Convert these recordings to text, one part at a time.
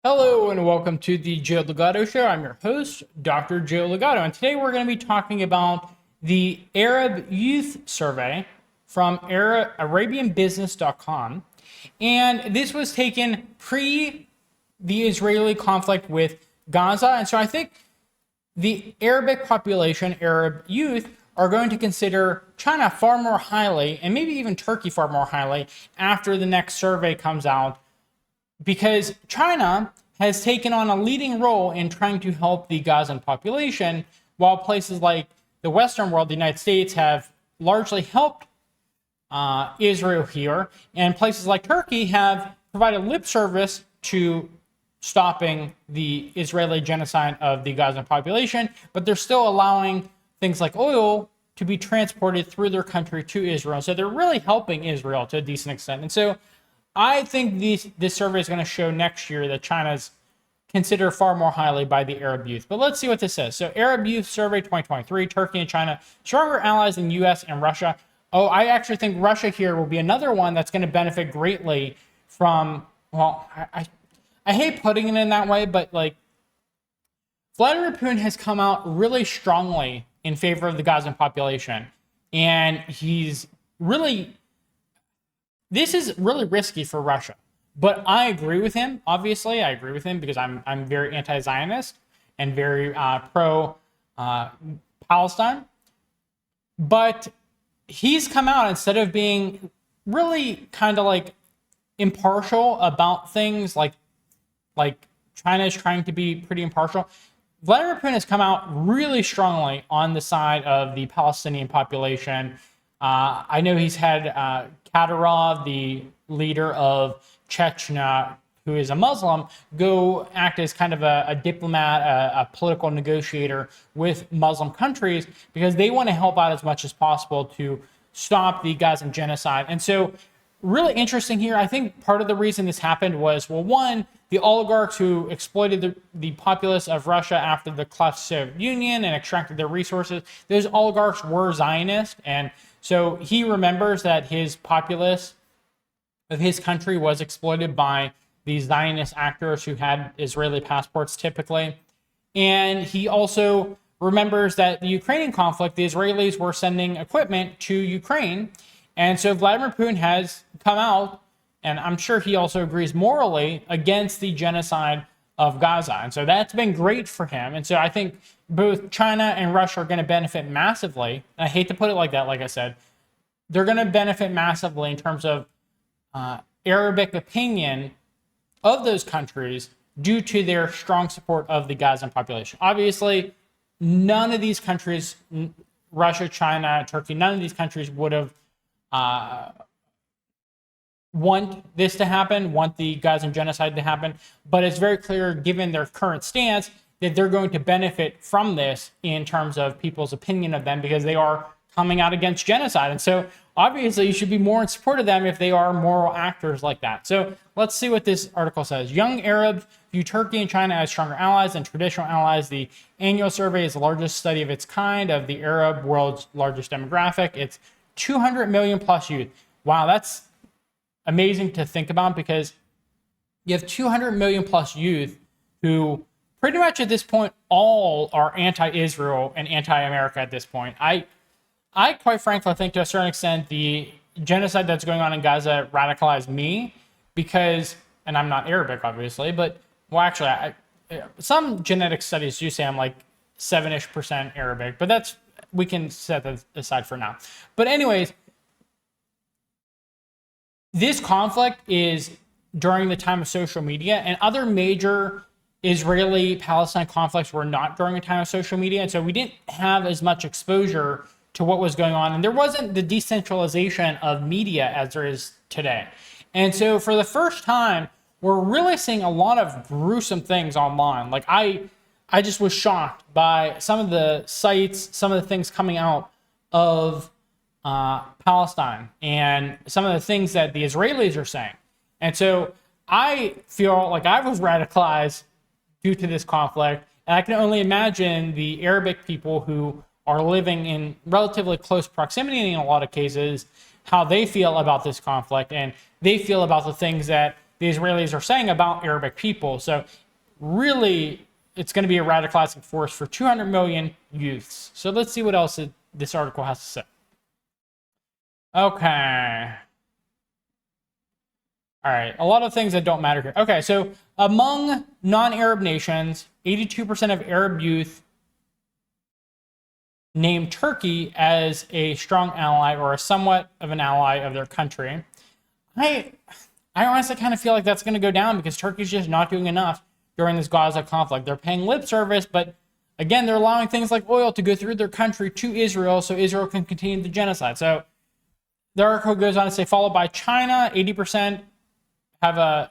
Hello and welcome to the Joe Ligato Show. I'm your host, Dr. Joe Ligato, and today we're going to be talking about the Arab Youth Survey from ArabianBusiness.com. And this was taken pre the Israeli conflict with Gaza. And so I think the Arabic population, Arab youth, are going to consider China far more highly, and maybe even Turkey far more highly, after the next survey comes out, because China has taken on a leading role in trying to help the Gazan population, while places like the Western world, the United States, have largely helped Israel here, and places like Turkey have provided lip service to stopping the Israeli genocide of the Gazan population, but they're still allowing things like oil to be transported through their country to Israel. So they're really helping Israel to a decent extent. And so I think this survey is going to show next year that China's considered far more highly by the Arab youth. But let's see what this says. So Arab Youth Survey 2023, Turkey and China, stronger allies than US and Russia. Oh, I actually think Russia here will be another one that's going to benefit greatly from, well, I hate putting it in that way, but like Vladimir Putin has come out really strongly in favor of the Gazan population. And this is really risky for Russia, but I agree with him. Obviously, I agree with him because I'm very anti-Zionist and very pro Palestine. But he's come out, instead of being really kind of like impartial about things, like China is trying to be pretty impartial. Vladimir Putin has come out really strongly on the side of the Palestinian population. I know he's had Kadyrov, the leader of Chechnya, who is a Muslim, go act as kind of a diplomat, a political negotiator with Muslim countries, because they want to help out as much as possible to stop the Gazan genocide. And so really interesting here, I think part of the reason this happened was, well, one, the oligarchs who exploited the populace of Russia after the collapse of the Soviet Union and extracted their resources, those oligarchs were Zionist. And so he remembers that his populace of his country was exploited by these Zionist actors who had Israeli passports typically. And he also remembers that the Ukrainian conflict, the Israelis were sending equipment to Ukraine. And so Vladimir Putin has come out, and I'm sure he also agrees morally, against the genocide of Gaza. And so that's been great for him. And so I think both China and Russia are going to benefit massively. I hate to put it like that, like I said. They're going to benefit massively in terms of Arabic opinion of those countries due to their strong support of the Gazan population. Obviously, none of these countries, Russia, China, Turkey, none of these countries would have want this to happen, want the Gazan genocide to happen, but it's very clear, given their current stance, that they're going to benefit from this in terms of people's opinion of them, because they are coming out against genocide. And so obviously you should be more in support of them if they are moral actors like that. So let's see what this article says. Young Arabs view Turkey and China as stronger allies than traditional allies. The annual survey is the largest study of its kind of the Arab world's largest demographic. It's 200 million plus youth. Wow, that's amazing to think about, because you have 200 million plus youth who pretty much at this point all are anti-Israel and anti-America at this point. I quite frankly think to a certain extent the genocide that's going on in Gaza radicalized me, because, and I'm not Arabic obviously, but well, actually some genetic studies do say I'm like 7-ish% Arabic, but we can set that aside for now. But anyways, this conflict is during the time of social media, and other major Israeli-Palestine conflicts were not during the time of social media. And so we didn't have as much exposure to what was going on. And there wasn't the decentralization of media as there is today. And so for the first time, we're really seeing a lot of gruesome things online. Like I just was shocked by some of the sites, some of the things coming out of Palestine, and some of the things that the Israelis are saying. And so I feel like I was radicalized due to this conflict, and I can only imagine the Arabic people who are living in relatively close proximity in a lot of cases, how they feel about this conflict, and they feel about the things that the the Israelis are saying about Arabic people. So really, it's going to be a radicalizing force for 200 million youths. So let's see what else this article has to say. Okay. All right, a lot of things that don't matter here. Okay, so among non-Arab nations, 82% of Arab youth named Turkey as a strong ally or a somewhat of an ally of their country. I honestly kind of feel like that's going to go down because Turkey's just not doing enough during this Gaza conflict. They're paying lip service, but again, they're allowing things like oil to go through their country to Israel so Israel can continue the genocide. So the article goes on to say, followed by China, 80% have a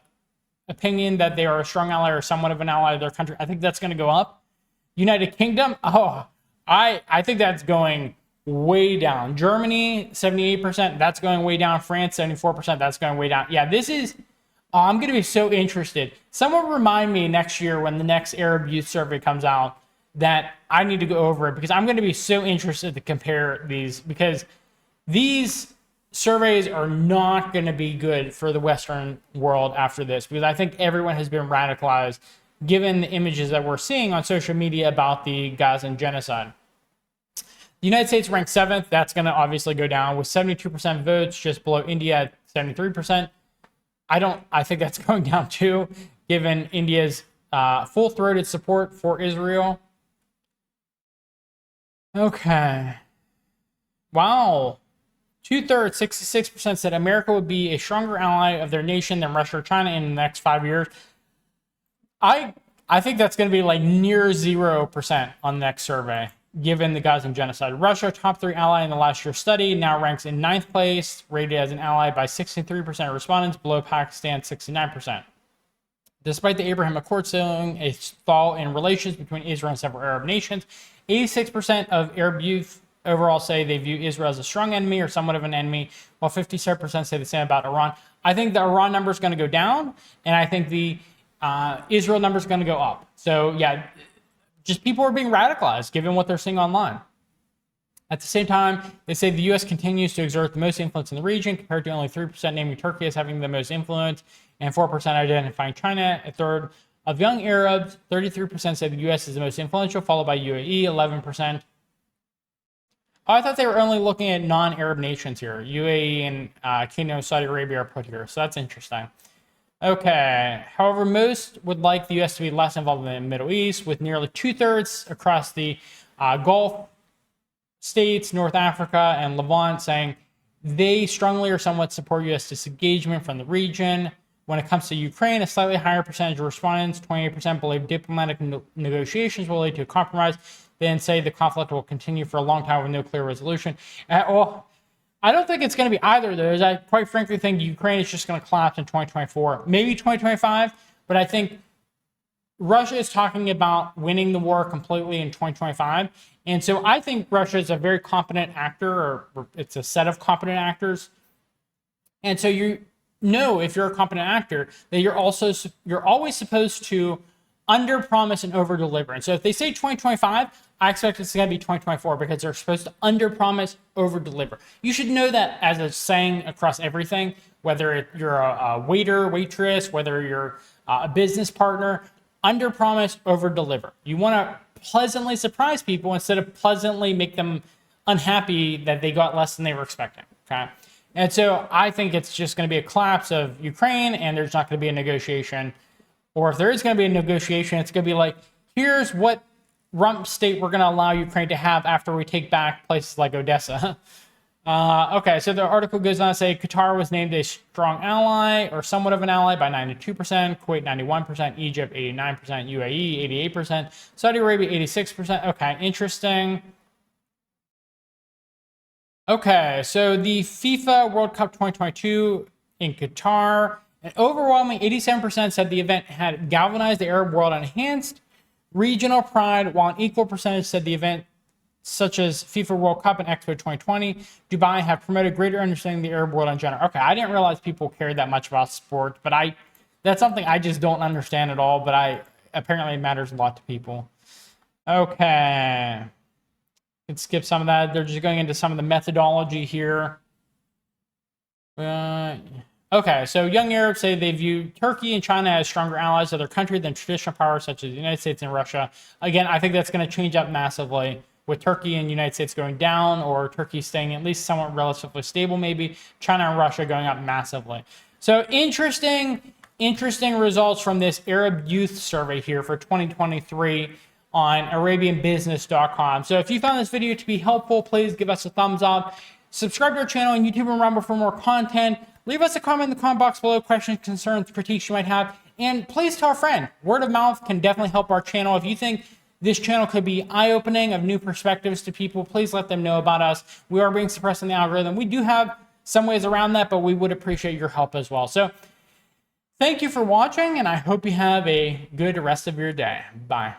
opinion that they are a strong ally or somewhat of an ally of their country. I think that's going to go up. United Kingdom, I think that's going way down. Germany, 78%, that's going way down. France, 74%, that's going way down. Yeah, this is, I'm going to be so interested. Someone remind me next year when the next Arab Youth Survey comes out that I need to go over it because I'm going to be so interested to compare these because these surveys are not going to be good for the Western world after this because I think everyone has been radicalized given the images that we're seeing on social media about the Gazan genocide. The United States ranked 7th. That's going to obviously go down with 72% votes, just below India at 73%. I think that's going down too, given India's full-throated support for Israel. Okay. Wow. 2/3, 66% said America would be a stronger ally of their nation than Russia or China in the next 5 years. I think that's going to be like near 0% on the next survey, given the Gazan genocide. Russia, top 3 ally in the last year's study, now ranks in 9th place, rated as an ally by 63% of respondents, below Pakistan, 69%. Despite the Abraham Accords showing a thaw in relations between Israel and several Arab nations, 86% of Arab youth overall say they view Israel as a strong enemy or somewhat of an enemy, while 57% say the same about Iran. I think the Iran number is going to go down, and I think the Israel number is going to go up. So yeah, just people are being radicalized given what they're seeing online. At the same time, they say the U.S. continues to exert the most influence in the region, compared to only 3% naming Turkey as having the most influence, and 4% identifying China. A third of young Arabs, 33% say the U.S. is the most influential, followed by UAE, 11%. Oh, I thought they were only looking at non-Arab nations here. UAE and Kingdom of Saudi Arabia are put here, so that's interesting. Okay. However, most would like the U.S. to be less involved in the Middle East, with nearly 2/3 across the Gulf states, North Africa, and Levant saying they strongly or somewhat support U.S. disengagement from the region. When it comes to Ukraine, a slightly higher percentage of respondents, 28%, believe diplomatic negotiations will lead to a compromise. Then say the conflict will continue for a long time with no clear resolution. Well, I don't think it's going to be either of those. I quite frankly think Ukraine is just going to collapse in 2024, maybe 2025. But I think Russia is talking about winning the war completely in 2025. And so I think Russia is a very competent actor, or it's a set of competent actors. And so you know, if you're a competent actor, that you're always supposed to under promise and over deliver. And so if they say 2025, I expect it's going to be 2024 because they're supposed to under promise, over deliver. You should know that as a saying across everything, whether you're a waiter, waitress, whether you're a business partner, under promise, over deliver. You want to pleasantly surprise people instead of pleasantly make them unhappy that they got less than they were expecting. Okay. And so I think it's just going to be a collapse of Ukraine, and there's not going to be a negotiation. Or if there is going to be a negotiation, it's going to be like, here's what rump state we're going to allow Ukraine to have after we take back places like Odessa. Okay, so the article goes on to say Qatar was named a strong ally or somewhat of an ally by 92%, Kuwait 91%, Egypt 89%, UAE 88%, Saudi Arabia 86%. Okay, interesting. Okay, so the FIFA World Cup 2022 in Qatar, an overwhelming 87% said the event had galvanized the Arab world and enhanced regional pride, while an equal percentage said the event, such as FIFA World Cup and Expo 2020, Dubai, have promoted greater understanding of the Arab world in general. Okay, I didn't realize people cared that much about sport, but that's something I just don't understand at all, but apparently it matters a lot to people. Okay. Let's skip some of that. They're just going into some of the methodology here. Okay, so young Arabs say they view Turkey and China as stronger allies of their country than traditional powers such as the United States and Russia. Again, I think that's going to change up massively with Turkey and United States going down, or Turkey staying at least somewhat relatively stable, maybe China and Russia going up massively. So interesting results from this Arab youth survey here for 2023 on arabianbusiness.com. So if you found this video to be helpful, please give us a thumbs up. Subscribe to our channel on YouTube and Rumble for more content. Leave us a comment in the comment box below, questions, concerns, critiques you might have. And please tell a friend. Word of mouth can definitely help our channel. If you think this channel could be eye-opening of new perspectives to people, please let them know about us. We are being suppressed in the algorithm. We do have some ways around that, but we would appreciate your help as well. So thank you for watching, and I hope you have a good rest of your day. Bye.